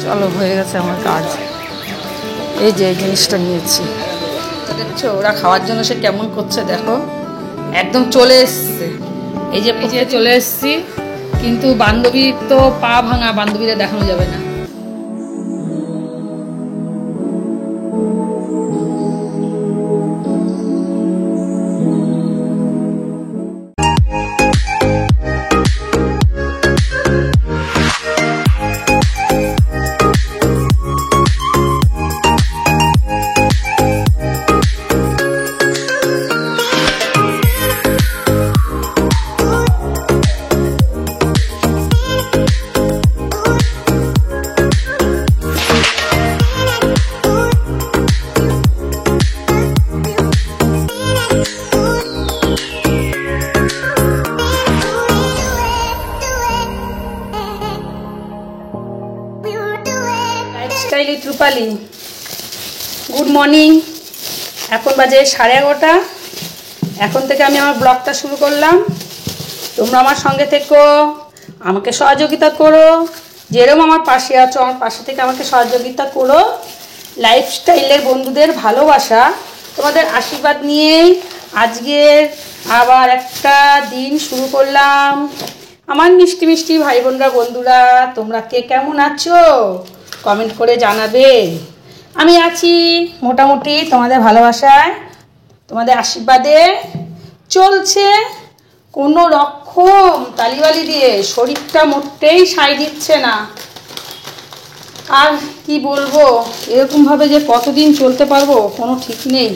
চলো, হয়ে গেছে আমার কাজ। এই যে এই জিনিসটা নিয়েছি, দেখছো ওরা খাওয়ার জন্য সে কেমন করছে দেখো, একদম চলে এসছে। এই যে চলে এসছি, কিন্তু বান্ধবীর তো পা ভাঙা, বান্ধবীরা দেখানো যাবে না। রূপালী, গুড মর্নিং। এখন বাজে 11:30। এখন থেকে আমি আমার ব্লগটা শুরু করলাম। তোমরা আমার সঙ্গে থেকো, আমাকে সহযোগিতা করো, যেরকম আমার পাশে আছো আমার পাশে থেকে আমাকে সহযোগিতা করো। লাইফস্টাইলের বন্ধুদের ভালোবাসা, তোমাদের আশীর্বাদ নিয়েই আজকের আবার একটা দিন শুরু করলাম। আমার মিষ্টি মিষ্টি ভাই বোনরা, বন্ধুরা, তোমরা কে কেমন আছো কমেন্ট করে জানাবে। আমি আছি মোটামুটি তোমাদের ভালোবাসায়, তোমাদের আশীর্বাদে চলছে কোনো রকম তালিবালি দিয়ে। শরীরটা মোটেই সাই দিচ্ছে না। আর কি বলবো, এরকমভাবে যে কতদিন চলতে পারবো কোনো ঠিক নেই।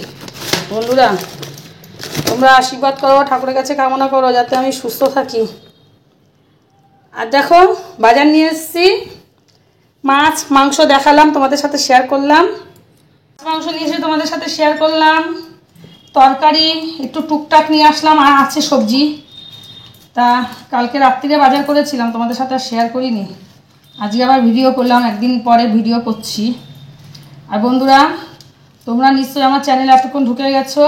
বন্ধুরা তোমরা আশীর্বাদ করো, ঠাকুরের কাছে কামনা করো যাতে আমি সুস্থ থাকি। আর দেখো বাজার নিয়ে এসেছি, মাছ মাংস দেখালাম, তোমাদের সাথে শেয়ার করলাম। মাংস নিয়ে এসে তোমাদের সাথে শেয়ার করলাম, তরকারি একটু টুকটাক নিয়ে আসলাম, আর আছে সবজি। তা কালকে রাত্রিরে বাজার করেছিলাম, তোমাদের সাথে আর শেয়ার করিনি। আজকে আবার ভিডিও করলাম, একদিন পরে ভিডিও করছি। আর বন্ধুরা তোমরা নিশ্চয়ই আমার চ্যানেলে এতক্ষণ ঢুকে গেছো।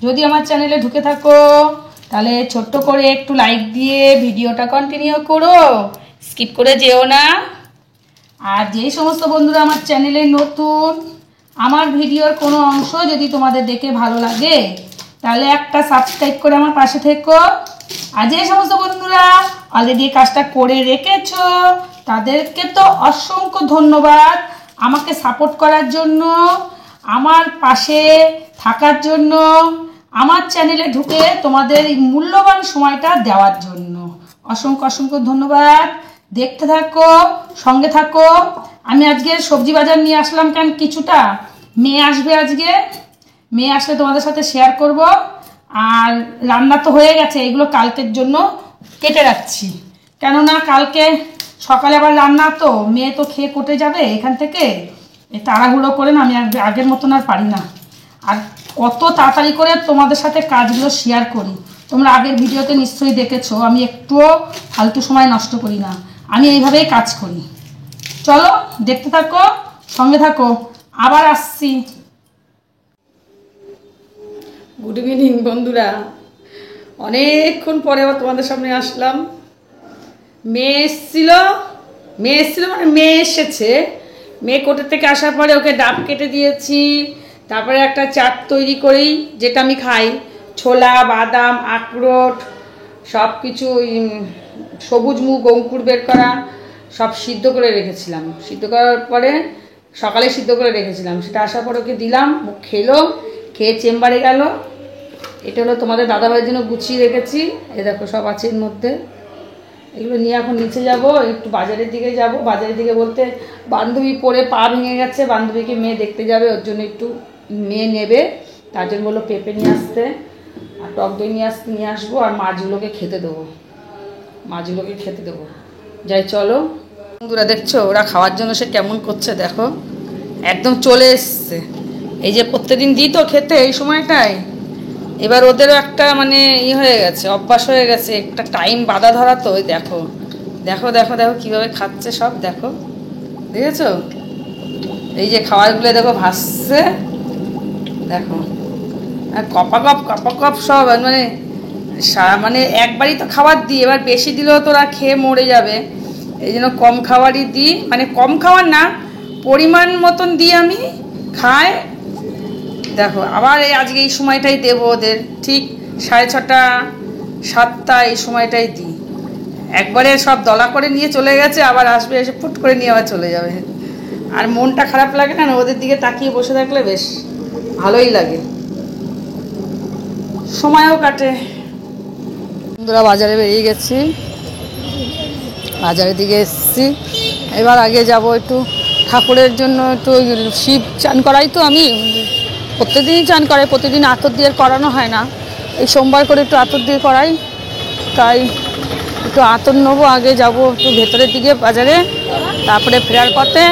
যদি আমার চ্যানেলে ঢুকে থাকো তাহলে ছোট্ট করে একটু লাইক দিয়ে ভিডিওটা কন্টিনিউ করো, স্কিপ করে যেও না। আর যেই সমস্ত বন্ধুরা আমার চ্যানেলে নতুন, আমার ভিডিওর কোনো অংশ যদি তোমাদের দেখে ভালো লাগে তাহলে একটা সাবস্ক্রাইব করে আমার পাশে থেকো। আর যে সমস্ত বন্ধুরা অলরেডি কাজটা করে রেখেছো তাদেরকে তো অসংখ্য ধন্যবাদ আমাকে সাপোর্ট করার জন্য, আমার পাশে থাকার জন্য, আমার চ্যানেলে ঢুকে তোমাদের মূল্যবান সময়টা দেওয়ার জন্য অসংখ্য অসংখ্য ধন্যবাদ। দেখতে থাকো, সঙ্গে থাকো। আমি আজকে সবজি বাজার নিয়ে আসলাম, কেন কিছুটা মেয়ে আসবে আজকে, মেয়ে আসলে তোমাদের সাথে শেয়ার করব। আর রান্না তো হয়ে গেছে, এগুলো কালকের জন্য কেটে রাখছি, কেননা কালকে সকালে আবার রান্না, তো মেয়ে তো খেয়ে কোটে যাবে এখান থেকে। তাড়াহুড়ো করে না আমি আগের মতন আর পারি না। আর কত তাড়াতাড়ি করে তোমাদের সাথে কাজগুলো শেয়ার করি, তোমরা আগের ভিডিওতে নিশ্চয়ই দেখেছো। আমি একটুও ফালতু সময় নষ্ট করি না, আমি এইভাবেই কাজ করি। চলো দেখতে থাকো, সঙ্গে থাকো, আবার আসছি। গুড ইভিনিং বন্ধুরা, অনেকক্ষণ পরে আবার তোমাদের সামনে আসলাম। মেয়ে এসেছিল মানে মেয়ে এসেছে। মেয়ে কোর্টের থেকে আসার পরে ওকে ডাব কেটে দিয়েছি, তারপরে একটা চাট তৈরি করেই, যেটা আমি খাই, ছোলা, বাদাম, আখরোট সব কিছু, সবুজ মুগ অঙ্কুর বের করা সব সিদ্ধ করে রেখেছিলাম। সিদ্ধ করার পরে সকালে সিদ্ধ করে রেখেছিলাম, সেটা আসার পরে ওকে দিলাম, খেলো, খেয়ে চেম্বারে গেল। এটা হলো তোমাদের দাদাভাইয়ের জন্য গুছিয়ে রেখেছি, এ দেখো সব আছে এর মধ্যে। এগুলো নিয়ে এখন নিচে যাব, একটু বাজারের দিকে যাব। বাজারের দিকে বলতে বান্ধবী পরে পা ভেঙে গেছে, বান্ধবীকে মেয়ে দেখতে যাবে, ওর জন্য একটু মেয়ে নেবে, তার জন্য বললো পেঁপে নিয়ে আসতে আর টক দই নিয়ে আসবো, আর মাছগুলোকে খেতে দেবো। যাই চলো বন্ধুরা, দেখছো ওরা খাওয়ার জন্য সে কেমন করছে দেখো, একদম চলে এসছে। এই যে প্রত্যেকদিন দিই তো খেতে এই সময়টায়, এবার ওদেরও একটা মানে হয়ে গেছে, অভ্যাস হয়ে গেছে, একটা টাইম বাধা ধরা তো। ওই দেখো দেখো দেখো দেখো কীভাবে খাচ্ছে সব, দেখো দেখেছো? এই যে খাবারগুলো দেখো ভাসছে, দেখো, আর কপা সব মানে একবারই তো খাবার দিই, এবার বেশি দিলেও তো ওরা খেয়ে মরে যাবে, এই জন্য কম খাবারই দিই, মানে কম খাওয়ার না, পরিমাণ মতন দিই আমি, খায়। দেখো আবার আজকে এই সময়টাই দেবো ওদের, ঠিক 6:30 7টা এই সময়টাই দিই। একবারে সব দলা করে নিয়ে চলে গেছে, আবার আসবে, এসে ফুট করে নিয়ে আবার চলে যাবে। আর মনটা খারাপ লাগে না, ওদের দিকে তাকিয়ে বসে থাকলে বেশ ভালোই লাগে, সময়ও কাটে। বন্ধুরা বাজারে বেরিয়ে গেছি, বাজারের দিকে এসেছি। এবার আগে যাব একটু ঠাকুরের জন্য, একটু শিব চান করাই তো আমি, প্রত্যেকদিনই চান করাই, প্রতিদিন আতর দিয়ে করানো হয় না, এই সোমবার করে একটু আতর দিয়ে করাই, তাই একটু আতর নেবো। আগে যাব একটু ভেতরের দিকে বাজারে, তারপরে ফেরার পথে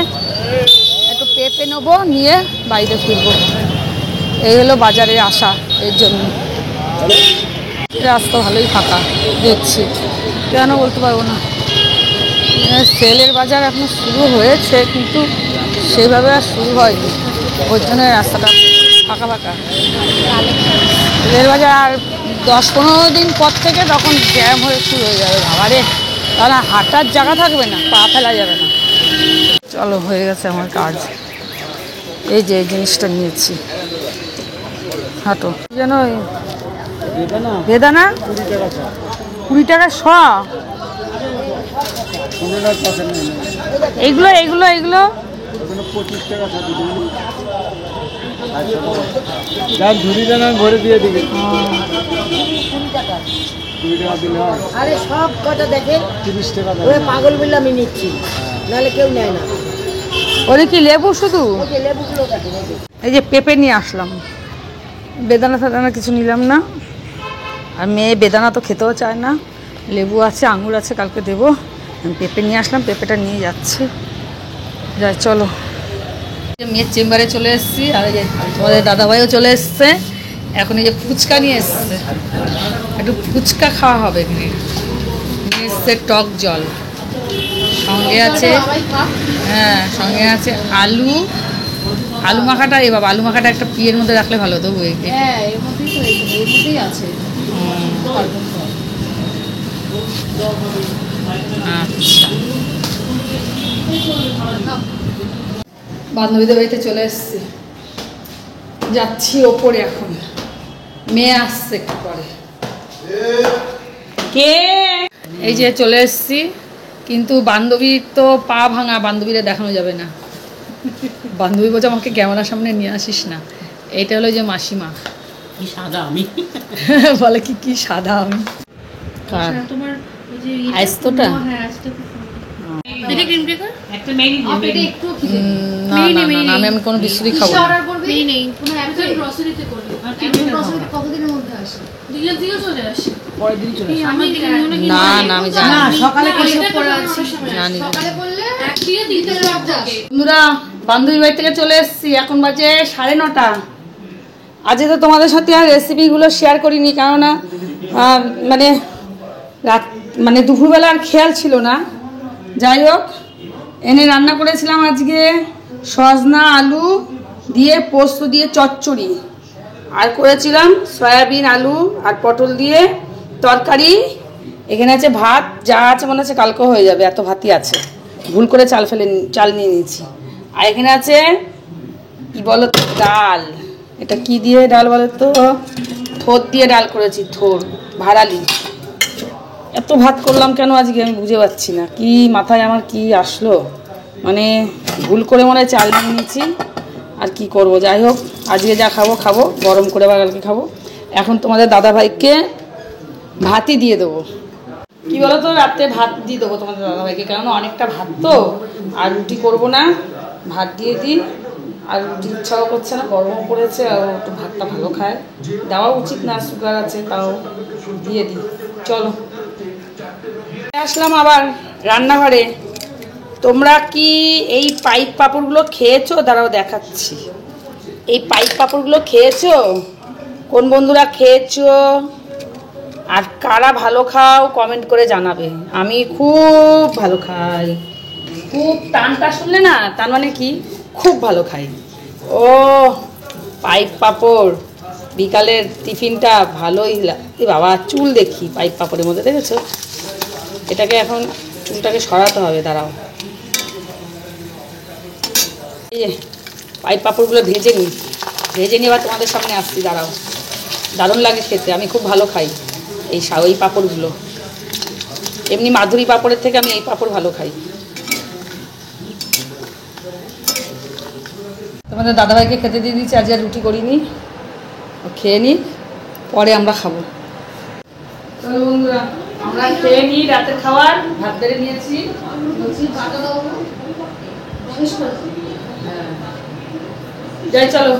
একটু পেঁপে নেবো, নিয়ে বাইরে ফিরবো। এই হলো বাজারে আসা, এর জন্য। রাস্তা ভালোই ফাঁকা দেখছি, কেন বলতে পারবো না। সেলের বাজার এখন শুরু হয়েছে, কিন্তু সেভাবে আর শুরু হয়নি, ওর জন্য রাস্তাটা ফাঁকা ফাঁকা। সেলের বাজার আর 10-15 দিন পর থেকে তখন জ্যাম হয়ে শুরু হয়ে যাবে, বাবারে, তাহলে হাঁটার জায়গা থাকবে না, পা ফেলা যাবে না। চলো, হয়ে গেছে আমার কাজ। এই যে এই জিনিসটা নিয়েছি, হাঁটো যেন, বেদানা 20 টাকা শ। এইগুলো এইগুলো এইগুলো 25 টাকা ভরে দিয়ে দিবি। আরে সব কথা দেখে 30 টাকা ওই পাগল বললে আমি নিচ্ছি, নাহলে কেউ নেয় না। ওরে কি লেবু শুধু? ওকে লেবুগুলো কাটে। এই যে পেঁপে নিয়ে আসলাম, বেদানা ফেদানা কিছু নিলাম না। আর মেয়ে বেদানা তো খেতেও চায় না, লেবু আছে, আঙুর আছে, কালকে দেবো। আমি পেঁপে নিয়ে আসলাম, পেঁপেটা নিয়ে যাচ্ছি। যাই চলো, মেয়ের চেম্বারে চলে এসেছি, আর এই যে তোমাদের দাদাভাইও চলে এসছে। এখন এই যে ফুচকা নিয়ে এসছে, একটু ফুচকা খাওয়া হবে। নিয়ে এসছে টক জল, সঙ্গে আছে, হ্যাঁ সঙ্গে আছে আলু, আলু মাখাটা। এ বাবা, আলু মাখাটা একটা পিয়ের মধ্যে রাখলে ভালো হতো, বইকে। হ্যাঁ, এর মধ্যেই আছে। আচ্ছা, বান্ধবীদের বাড়িতে চলে এসেছি, যাচ্ছি ওপরে এখন। মেয়ে আসছে একটু পরে। কে? এই যে চলে এসেছি, কিন্তু বান্ধবীর তো পা ভাঙা, বান্ধবীরা দেখানো যাবে না। বান্ধবী বলছে আমাকে ক্যামেরার সামনে নিয়ে আসিস না। এইটা হলো যে মাসিমা, কি সাদা আমি, বলে কি সাদা আমি। তোমার ওই যে আইস্তোটা এটা ক্রিম ক্রেকার একটা মেরি এটা একটু খিদে না না না, আমি কোনো বিস্কুটই খাবো না। অর্ডার করবে নেই, কোনো অ্যাপেল গ্রসারিতে করবে। আর গ্রসারিতে কতদিনের মধ্যে আসে? দিনের দিকে চলে আসে, পরের দিন চলে আসে। আমি না না, আমি জানি না, সকালে কিছু করে আছে, জানি। সকালে বললে এক দিয়ে দিতে হবে। বন্ধুরা, বান্ধবীর বাড়ি থেকে চলে এসেছি, এখন বাজে 9:30। আজকে তো তোমাদের সাথে আর রেসিপিগুলো শেয়ার করিনি, কেননা মানে দুপুরবেলা আর খেয়াল ছিল না। যাই হোক, এনে রান্না করেছিলাম আজকে সজনা আলু দিয়ে পোস্ত দিয়ে চচ্চড়ি, আর করেছিলাম সয়াবিন আলু আর পটল দিয়ে তরকারি। এখানে আছে ভাত, যা আছে মনে হচ্ছে কালকেও হয়ে যাবে, এত ভাতই আছে, ভুল করে চাল নিয়ে নিয়েছি। আর এখানে আছে কি বলো তো, ডাল। এটা কি দিয়ে ডাল বলো তো? থোর দিয়ে ডাল করেছি, থোর ভাড়ালি। এত ভাত করলাম কেন আজকে আমি বুঝে পাচ্ছি না, কি মাথায় আমার কি আসলো, মানে ভুল করে মনে হয় চাল নিয়ে নিয়েছি। আর কি করব, যাই হোক, আজকে যা খাবো খাবো, গরম করে বা কালকে খাবো। এখন তোমাদের দাদাভাইকে ভাতই দিয়ে দেবো, কি বলো তো, রাত্রে ভাত দিয়ে দেবো তোমাদের দাদাভাইকে, কেননা অনেকটা ভাত তো, আর রুটি করবো না, ভাত দিয়ে দিই। আর রুটি ইচ্ছাও করছে না, গরমও পড়েছে, আর একটু ভাতটা ভালো খায়, দেওয়া উচিত না, সুগার আছে, তাও দিয়ে দিই। চলো, আসলাম আবার রান্নাঘরে। তোমরা কি এই পাইপ পাঁপড়গুলো খেয়েছো? দাঁড়াও দেখাচ্ছি। এই পাইপ পাঁপড়গুলো খেয়েছো? কোন বন্ধুরা খেয়েছো? আর কারা ভালো খাও কমেন্ট করে জানাবে। আমি খুব ভালো খাই, খুব, টানটা শুনলে না, তার মানে কি খুব ভালো খাই। ও পাইপ পাঁপড়, বিকালের টিফিনটা ভালোই। বাবা, চুল দেখি পাইপ পাঁপড়ের মধ্যে, দেখেছো? এটাকে এখন চুলটাকে সরাতে হবে, দাঁড়াও। এই যে পাইপ পাঁপড়গুলো ভেজে নিই, এবার তোমাদের সামনে আসছি, দাঁড়াও। দারুণ লাগে খেতে, আমি খুব ভালো খাই এই পাঁপড়গুলো। এমনি মাধুরী পাঁপড়ের থেকে আমি এই পাঁপড় ভালো খাই। তোমাদের দাদাভাইকে খেতে দিয়ে দিচ্ছি, আজ আর রুটি করিনি, খেয়ে নিই, পরে আমরা খাবো। চলো বন্ধুরা, আমরা খেয়ে নিই রাতের খাবার। ভাত বেড়ে নিয়েছি, যাই চলো।